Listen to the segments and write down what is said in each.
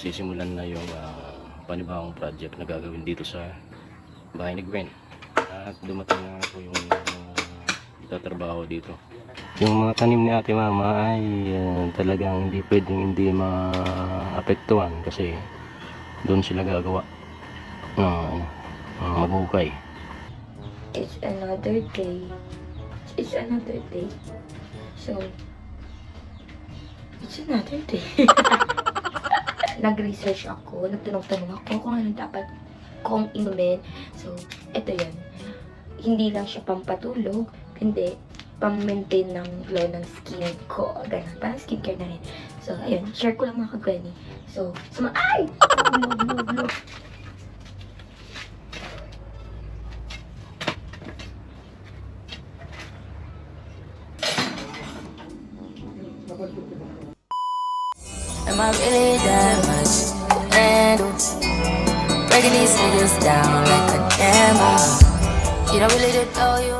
sisimulan na yung panibagong project na gagawin dito sa bahay ni Gwen. At dumating na po yung tatrabaho dito. Yung mga tanim ni Ate Mama ay talagang hindi pwedeng hindi maapektuhan kasi doon sila gagawa ng magukay. It's another day. It's another day. So, it's another day. Nag-research ako, nagtanong-tanong ako kung ano dapat kong inumin. So, eto yan. Hindi lang siya pampatulog, hindi pang-maintain ng glow ng skin ko. Ganun, parang skincare na rin. So, ayun, share ko lang mga kagani. So, ay! Glow. Am I really that much? And breaking these niggas down like a camel. You don't really know you.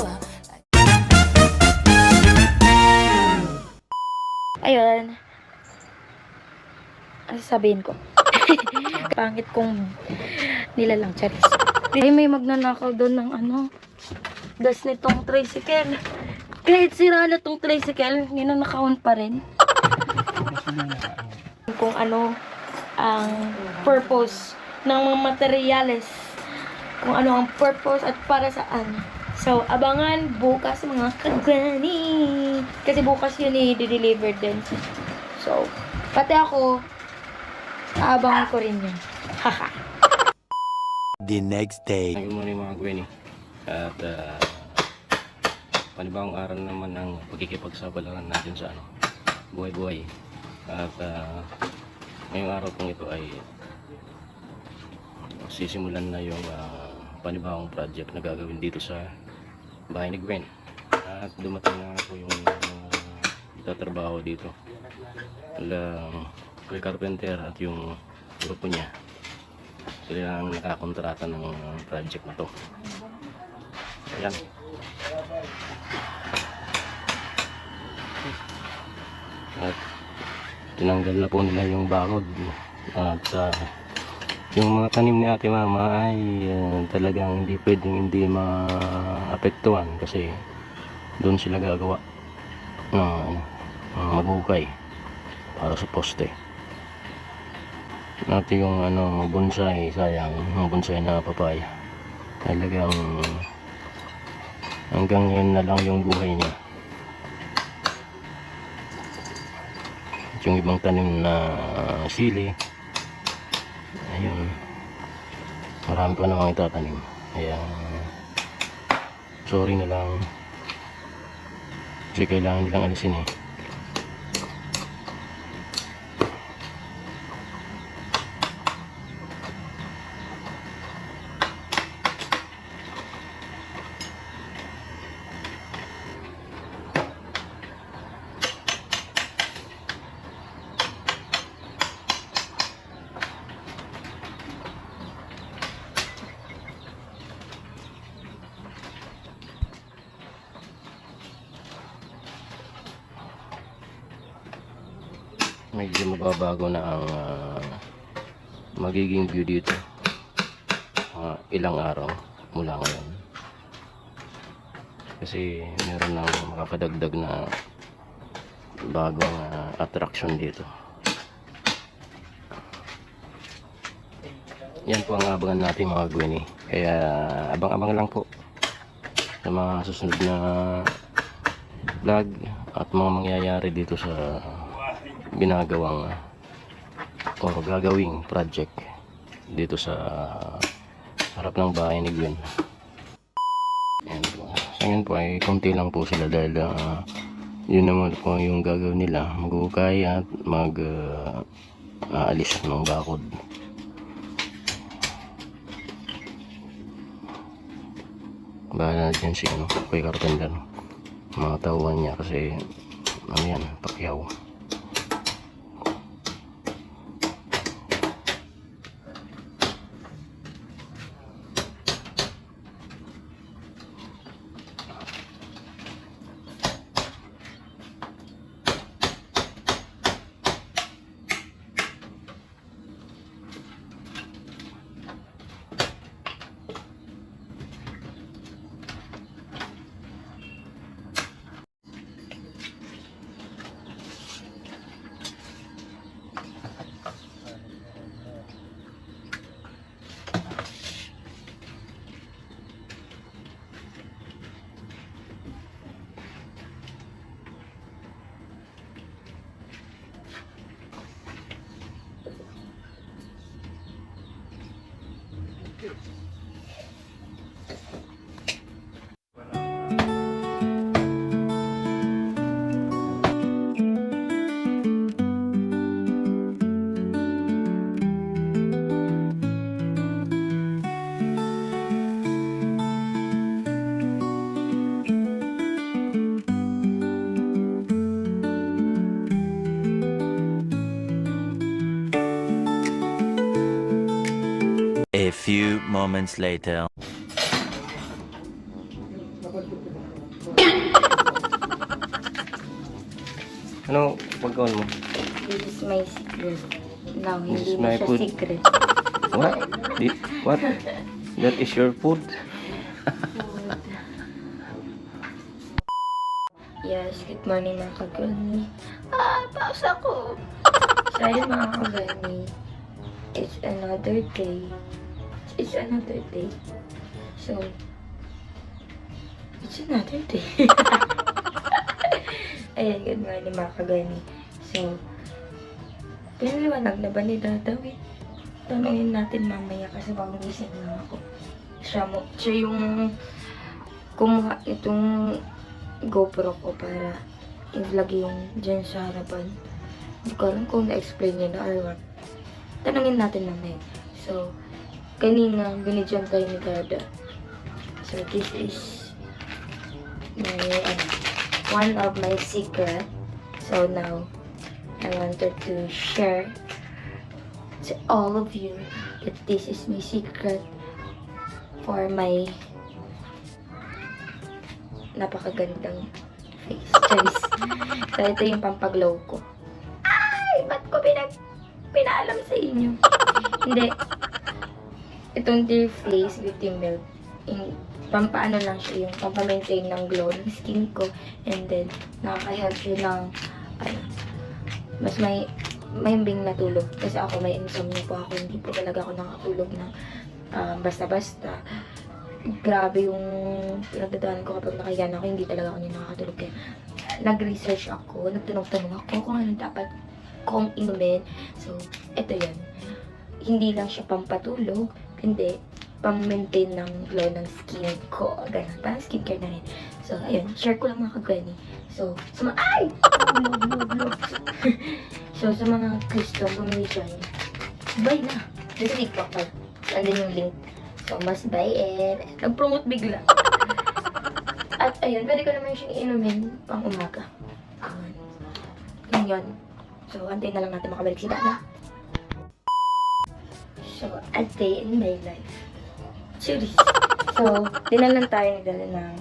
Ayun. Ano sasabihin ko? Pangit kong nilalang charis. Ay, may magnanakaw doon ng das nitong tricycle. Kahit sira na tong tricycle, ninanakawan pa rin. Kung ano ang purpose ng mga materyales. Kung ano ang purpose at para saan. So, abangan bukas mga kagani. Kasi bukas yun i-deliver din. So, pati ako, abangan ko rin yun. Haha. The next day. Good morning mga Gwen. At panibagong araw naman ng pagkikipagsabalaran natin sa buhay-buhay. At ngayong araw pong ito ay sisimulan na yung panibagong project na gagawin dito sa bahay ni Gwen. At dumating na po yung tatrabaho dito. Kuya Carpenter at yung grupo niya. Sila ang nakakontrata ng project na to. Ayan. At tinanggal na po nila yung bakod. At yung mga tanim ni Ate Mama ay talagang hindi pwedeng hindi maapektuhan kasi doon sila gagawa ng magukay para sa poste. Natin yung bonsai, sayang, yung bonsai na papaya. Talagang hanggang ngayon na lang yung buhay niya. At yung ibang tanim na sili, ayun, marami pa namang itatanim. Kaya sorry na lang kasi kailangan nilang alisin eh. Medyo mababago na ang magiging view dito ilang araw mula ngayon kasi meron ng makakadagdag na bagong attraction dito. Yan po ang abangan natin mga Gwenny, kaya abang-abang lang po sa mga susunod na vlog at mga mangyayari dito sa ginagawang o gagawing project dito sa harap ng bahay ni Gwen. Ayan po. Sa ngayon po ay konti lang po sila dahil yun naman po yung gagawin nila, magukay at aalis ng bakod. Bahala na dyan si Kuya Carpenter, mga tauhan niya kasi yan, pakyaw. A few moments later. Ano pagkaon mo? This is my secret. Now, This hindi is na my siya food. secret. What? What? That is your food? Yes, good morning mga kagani. Pausa ko. So, ayun mga kagani. It's another day. It's another day. So, it's another day. Ayan, good morning mga kagani. So, pinaliwanag na ba ni Dadawit? Tanungin natin mamaya kasi bagong gising na ako. Siya yung kumuha itong GoPro ko para i-vlog yung dyan sa harapan. Hindi ko alam kung na-explain niya na or what. Tanungin natin mamaya. So, kanina binidyan tayo ni Dada. So, this is my, one of my secret. So, now, I wanted to share to all of you that this is my secret for my napakagandang face. Charis. So, ito yung pampaglow ko. Ay! Ba't ko pinaalam sa inyo? Hindi. Itong Dear Face Beauty Milk. Pampaano lang siya yung pampamaintain ng glow ng skin ko. And then, nakaka-help siya ng mas may mahimbing na tulog. Kasi ako may insomnia po ako. Hindi po talaga ako nakatulog ng basta-basta. Grabe yung pinagdadaanan ko kapag nakahiga ako. Hindi talaga ako nakakatulog. Kaya nag-research ako. Nagtanong-tanong ako kung ano dapat kong inumin. So, ito yan. Hindi lang siya pampatulog. Hindi. Pang-maintain ng glow ng skin ko. Ganun. Parang skincare na rin. So, ayun. Share ko lang mga kagani. So, sa mga... Ay! So, sa mga gusto bumili dyan, buy na. Dito sa TikTok pa. Andun yung link. So, must buy it. Nag-promote bigla. At ayun, pwede ko naman siyang inumin pang umaga. Yun. So, antayin na lang natin makabalik si Dada. So, a day in my life. Serious. So, dinalan tayo ni Dada ng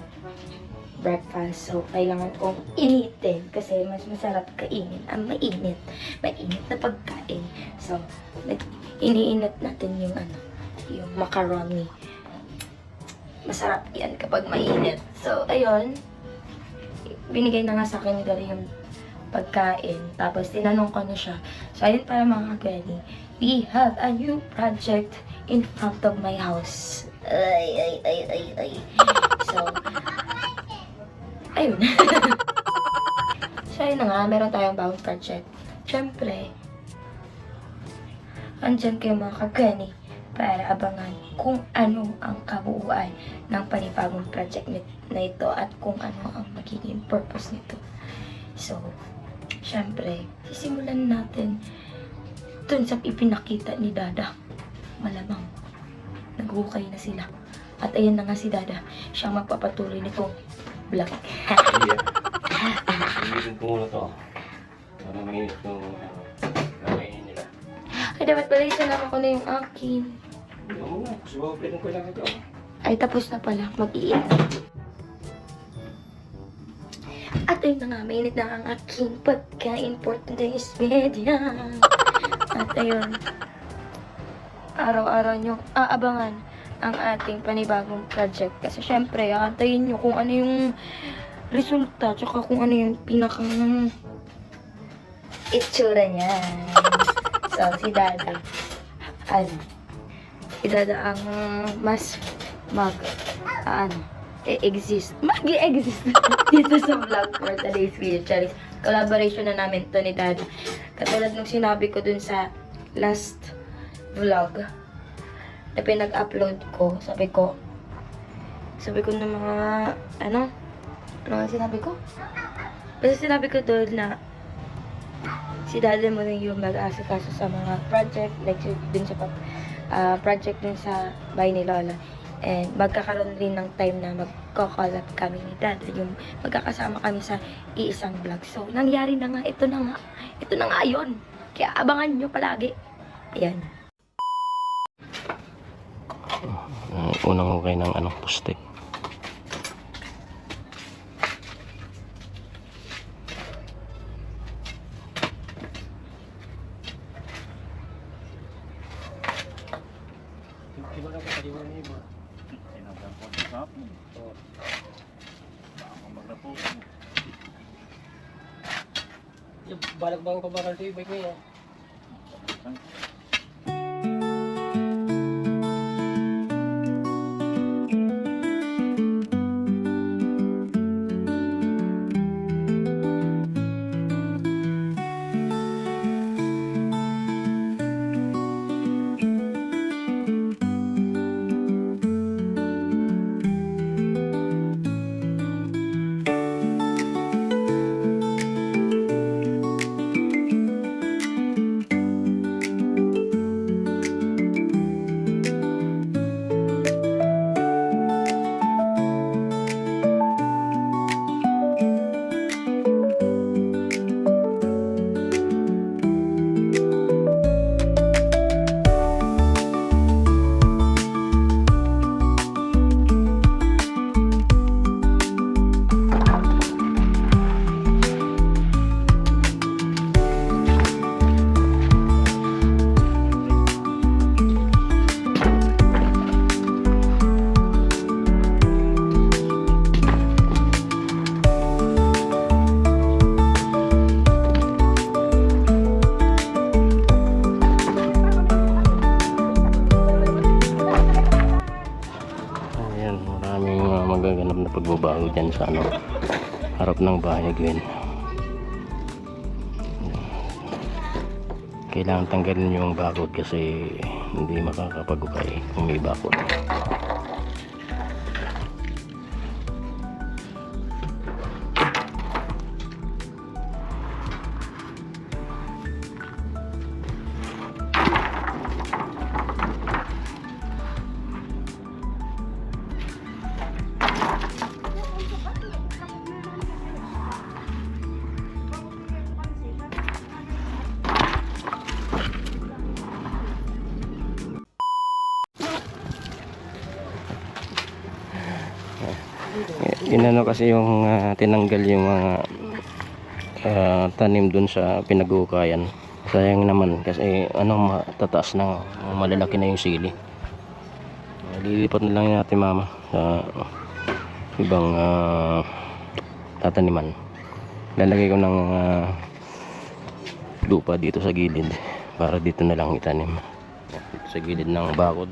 breakfast. So, kailangan kong initin kasi mas masarap kainin ang mainit. Mainit na pagkain. So, iniinit natin yung yung macaroni. Masarap yan kapag mainit. So, ayun. Binigay na nga sa akin ni Dada yung pagkain. Tapos, tinanong ko na siya. So, ayun para mga kagani. We have a new project in front of my house. Ay. So, ayun. So, ayun na nga. Meron tayong bagong project. Siyempre, andyan kayo mga kagani para abangan kung ano ang kabuuan ng panibagong project na ito at kung ano ang magiging purpose nito. So, siyempre, sisimulan natin dun sa ipinakita ni Dada. Malamang, nag-ukay na sila. At ayun na nga si Dada, siyang magpapatuloy nitong vlog. Hindi ko muna to. Para mainit yung kakainin nila. Ay, dapat pala isalama ko na yung akin. Oo nga, subukin ko lang ito. Ay, tapos na pala. Mag-iit. At ayun na nga, mainit na ang aking pagkain for today's video. At ayun, araw-araw nyo aabangan ang ating panibagong project. Kasi syempre, aantayin nyo kung ano yung resulta, tsaka kung ano yung pinakang itsura niya. So, si Dada, si Dada ang mas mag-exist dito sa vlog for today's video. Charis, collaboration na namin to ni Dada. Katulad nung sinabi ko dun sa last vlog, na pinag-upload ko, sabi ko ng mga, ano nga sinabi ko? Basta sinabi ko doon na si daddy mo rin yung mag-aasikaso sa mga project, like dun sa project dun sa bahay ni Lola. And magkakaroon rin ng time na magko-collab kami ni Dad. Yung magkakasama kami sa iisang vlog. So, nangyari na nga. Ito na nga yun. Kaya abangan nyo palagi. Ayan. Unang hukay ng poste. Balik bang pabaral ito yung bike niya? magaganap na pagbabago dyan sa harap ng bahay Gwen. Kailangan tanggalin yung bakod kasi hindi makakapag-ukay kung may bakod. Inano kasi yung tinanggal yung mga tanim dun sa pinag-uukayan. Sayang naman kasi matataas na, malalaki na yung sili. Lilipat na lang natin mama sa ibang tataniman. Lalagay ko ng lupa dito sa gilid para dito na lang itanim, dito sa gilid ng bakod.